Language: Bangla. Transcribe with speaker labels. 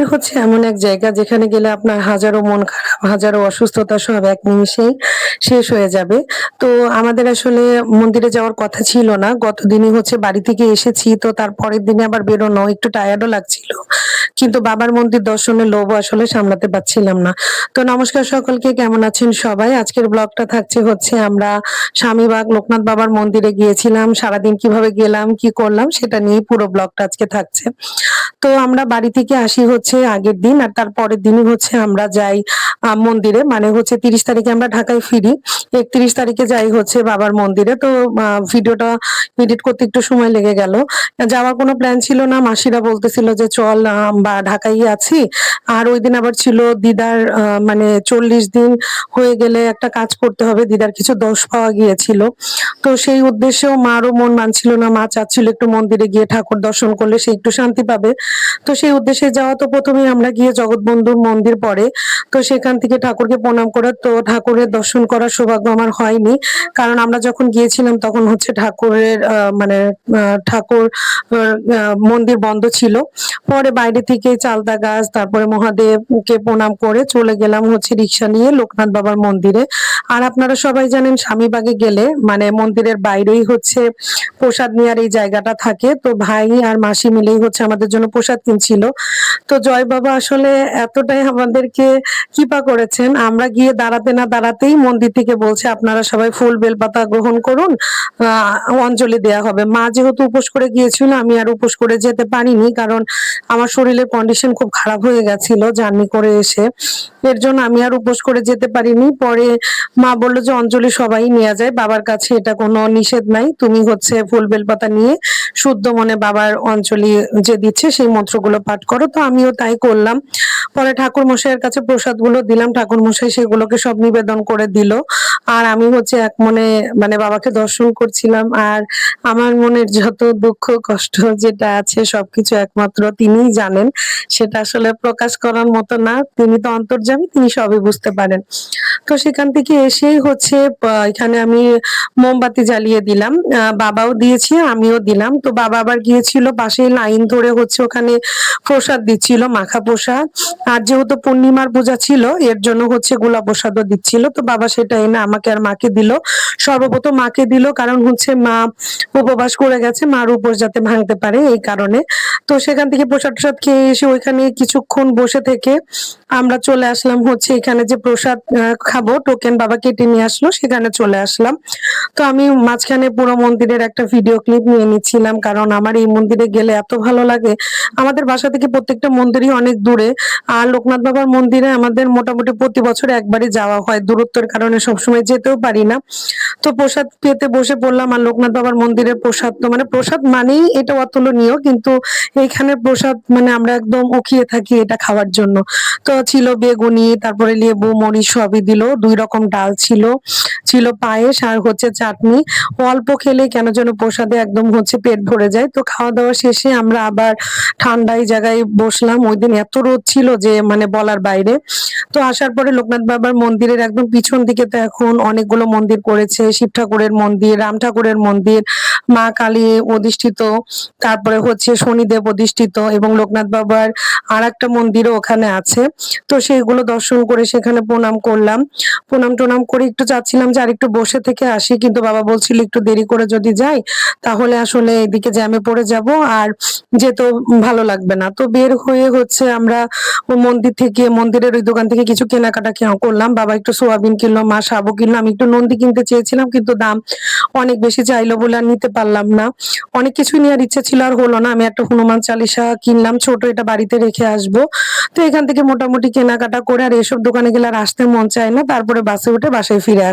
Speaker 1: মন্দির হচ্ছে এমন এক জায়গা যেখানে গেলে আপনার হাজারো মন খারাপ, হাজারো অসুস্থতা সব এক নিমিষেই শেষ হয়ে যাবে। তো আমাদের আসলে মন্দিরে যাওয়ার কথা ছিল না। গতদিনই হচ্ছে বাড়ি থেকে এসেছি। তো তার পরের দিনে আবার বেরোনো, একটু টায়ার্ডও লাগছিল। কিন্তু বাবার মন্দির দর্শনের লোভও আসলে সামলাতে পারছিলাম না। তো নমস্কার সকলকে, কেমন আছেন সবাই? আজকের ব্লগটা থাকছে হচ্ছে আমরা স্বামীবাগ লোকনাথ বাবার মন্দিরে গিয়েছিলাম। সারাদিন কিভাবে গেলাম, কি করলাম সেটা নিয়েই পুরো ব্লগটা আজকে থাকছে। তো আমরা বাড়ি থেকে আসি হচ্ছে আগের দিন, আর তার পরের দিনই হচ্ছে আমরা যাই মন্দিরে। মানে হচ্ছে ৩০ তারিখে আমরা ঢাকায় ফিরি, ৩১ তারিখে যাই হচ্ছে বাবার মন্দিরে। তো ভিডিওটা এডিট করতে একটু সময় লেগে গেল। যাওয়ার কোনো প্ল্যান ছিল না, মাসিরা বলতেছিল যে চল বা ঢাকায় আছি। আর ওই দিন আবার ছিল দিদার মানে ৪০ দিন হয়ে গেলে একটা কাজ করতে হবে, দিদার কিছু দোষ পাওয়া গিয়েছিল। তো সেই উদ্দেশ্যেও মারও মন মানছিল না, মা চাচ্ছিল একটু মন্দিরে গিয়ে ঠাকুর দর্শন করলে সে একটু শান্তি পাবে। তো সেই উদ্দেশ্যে যাওয়া, তো প্রথমেই আমরা গিয়ে জগৎবন্ধুর মন্দির পড়ে, তো সেখান থেকে ঠাকুরকে প্রণাম করে, তো ঠাকুরের দর্শন করার সৌভাগ্য আমার হয়নি। কারণ আমরা যখন গিয়েছিলাম তখন হচ্ছে ঠাকুরের মানে ঠাকুর মন্দির বন্ধ ছিল। পরে বাইরে থেকে চালতা গাছ, তারপরে মহাদেবকে প্রণাম করে চলে গেলাম হচ্ছে রিক্সা নিয়ে লোকনাথ বাবার মন্দিরে। আর আপনারা সবাই জানেন স্বামীবাগে গেলে মানে মন্দিরের বাইরেই হচ্ছে প্রসাদ নেওয়ার এই জায়গাটা থাকে। তো ভাই আর মাসি মিলেই হচ্ছে আমাদের জন্য প্রসাদ কিনছিল। তো জয় বাবা আসলে এতটাই আমাদেরকে কৃপা করেছেন, আমরা গিয়ে দাঁড়াতে না দাঁড়াতেই মন্দির থেকে বলছে আপনারা সবাই ফুল বেলপাতা গ্রহণ করুন, অঞ্জলি দেয়া হবে। মা যেহেতু উপোস করে গিয়েছিল, আমি আর উপোস করে যেতে পারিনি, কারণ আমার শরীরের কন্ডিশন খুব খারাপ হয়ে গেছিল জার্নি করে এসে। এর জন্য আমি আর উপোস করে যেতে পারিনি। পরে মা বললো যে অঞ্জলি সবাই নেওয়া যায়, বাবার কাছে এটা কোনো নিষেধ নাই, তুমি হচ্ছে ফুল বেলপাতা নিয়ে শুদ্ধ মনে বাবার অঞ্জলি যে দিচ্ছে সেই মন্ত্রগুলো পাঠ করো। তো আমিও তাই করলাম। পরে ঠাকুর মশাইয়ের কাছে প্রসাদ গুলো দিলাম, ঠাকুর মশাই সেগুলোকে সব নিবেদন করে দিল। আর আমি হচ্ছে এক মনে মানে বাবাকে দর্শন করছিলাম। আর আমার মনের যত দুঃখ কষ্ট যেটা আছে সবকিছু একমাত্র তিনিই জানেন, সেটা আসলে প্রকাশ করার মতো না। তিনি তো অন্তর্যামী, তিনি সবই বুঝতে পারেন। তো সেখান থেকে এসেই হচ্ছে এখানে আমি মোমবাতি জ্বালিয়ে দিলাম, বাবাও দিয়েছে আমিও দিলাম। তো বাবা আবার গিয়েছিল পাশে লাইন ধরে হচ্ছে ওখানে প্রসাদ দিচ্ছিল, মাখা প্রসাদ। আর যেহেতু পূর্ণিমার পূজা ছিল এর জন্য হচ্ছে গোলা প্রসাদও দিচ্ছিল। তো বাবা সেটা এনে আমাকে আর মাকে দিল। সর্বপ্রথম মাকে দিল, কারণ হচ্ছে মা উপবাস করে গেছে, মার উপোস যাতে ভাঙতে পারে এই কারণে। তো সেখান থেকে প্রসাদ টসাদ খেয়ে এসে ওইখানে কিছুক্ষণ বসে থেকে আমরা চলে আসলাম হচ্ছে এখানে যে প্রসাদ খাবো, টোকেন বাবা কেটে নিয়ে আসলো, সেখানে চলে আসলাম। তো আমি মাঝখানে পুরো মন্দিরের একটা ভিডিও ক্লিপ নিয়ে নিচ্ছিলাম, কারণ আমার এই মন্দিরে গেলে এত ভালো লাগে। আমাদের বাসা থেকে প্রত্যেকটা মন্দিরই অনেক দূরে, আর লোকনাথ বাবার মন্দিরে আমাদের মোটামুটি প্রতি বছর একবারই যাওয়া হয়, দূরত্বের কারণে সবসময় যেতেও পারি না। তো প্রসাদ পেতে বসে পড়লাম। আর লোকনাথ বাবার মন্দিরের প্রসাদ তো মানে প্রসাদ মানেই এটা অতুলনীয়, কিন্তু এইখানে প্রসাদ মানে আমরা একদম উকিয়ে থাকি এটা খাওয়ার জন্য। তো ছিল বেগুনি, তারপরে লেবু মরিচ সবই দিল, ২ রকম ডাল ছিল, ছিল পায়েস আর হচ্ছে চাটনি। অল্প খেলে কেন যেন প্রসাদে একদম হচ্ছে পেট ভরে যায়। তো খাওয়া দাওয়া শেষে আমরা আবার ঠান্ডায় জায়গায় বসলাম। ওই দিন এত রোদ ছিল যে মানে বলার বাইরে। তো আসার পরে লোকনাথ বাবার মন্দিরের একদম পিছন দিকে তো এখন অনেকগুলো মন্দির করেছে, শিব ঠাকুরের মন্দির, রাম ঠাকুরের মন্দির, মা কালী অধিষ্ঠিত, তারপরে হচ্ছে শনিদেব অধিষ্ঠিত, এবং লোকনাথ বাবার আর একটা মন্দিরও ওখানে আছে। তো সেইগুলো দর্শন করে সেখানে প্রণাম করলাম। প্রণাম টনাম করে একটু চাচ্ছিলাম যে আর একটু বসে থেকে আসি, কিন্তু বাবা বলছিল একটু দেরি করে যদি যাই তাহলে আসলে এদিকে জ্যামে পড়ে যাব, আর যেতেও ভালো লাগবে না। তো বের হয়ে হচ্ছে আমরা ওই মন্দির থেকে, মন্দিরের ওই দোকান থেকে কিছু কেনাকাটা করলাম। বাবা একটু সোয়াবিন কিনলো, মা সাবু কিনলো, আমি একটু নন্দী কিনতে চেয়েছিলাম, কিন্তু দাম অনেক বেশি চাইলো বলে আর নিতে পারলাম না। অনেক কিছুই নেওয়ার ইচ্ছা ছিল, আর হলো না। আমি একটা হনুমান চালিসা কিনলাম ছোট, এটা বাড়িতে রেখে আসবো। তো এখান থেকে মোটামুটি কেনাকাটা করে, আর এসব দোকানে গেলে আর আসতে মন চায় না, তারপরে বাসে উঠে বাসায় ফিরে আসি।